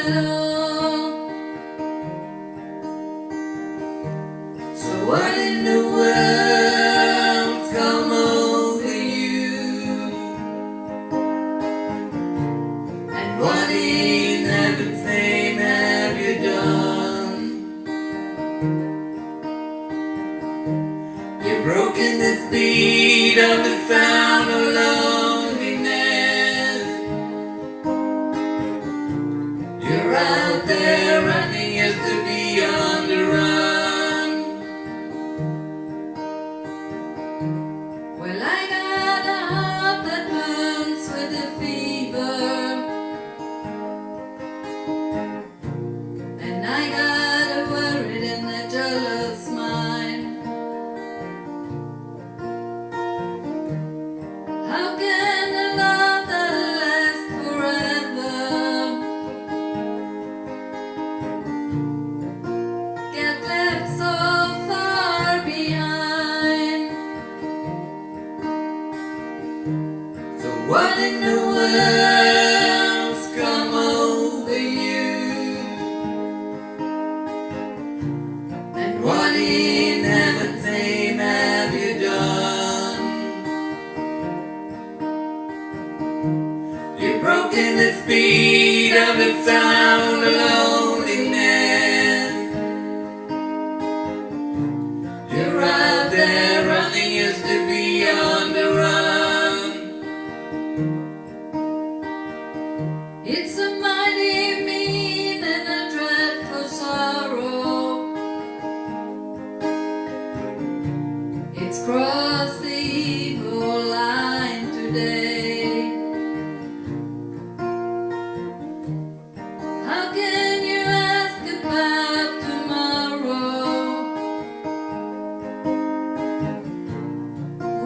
at all. So what in the world's come over you? And what in heaven's name have you done? You've broken the speed of the sound of loneliness. You're out there running just to be on the run. Well, I got a heart that burns with a fever, and I got a worried and a jealous mind. How can a love that lasts forever get left so far behind? So what in the world's come over you? And what in heaven's name have you done? You've broken the speed of the sound of loneliness. You're out there running just to be on the run. It's a mighty mean and a dreadful sorrow. It's crossed the evil line today. How can you ask about tomorrow?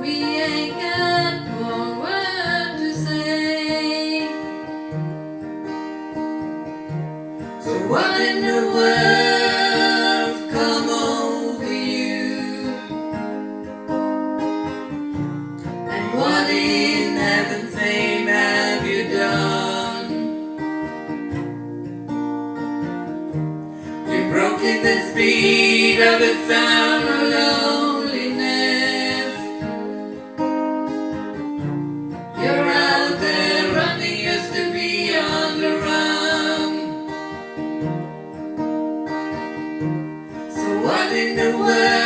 We ain't got one word to say. So what in the world's come over you? And what in heaven's name have you done? You've broken the speed of the sound of loneliness. You're out there running just to be on the run. So what in the world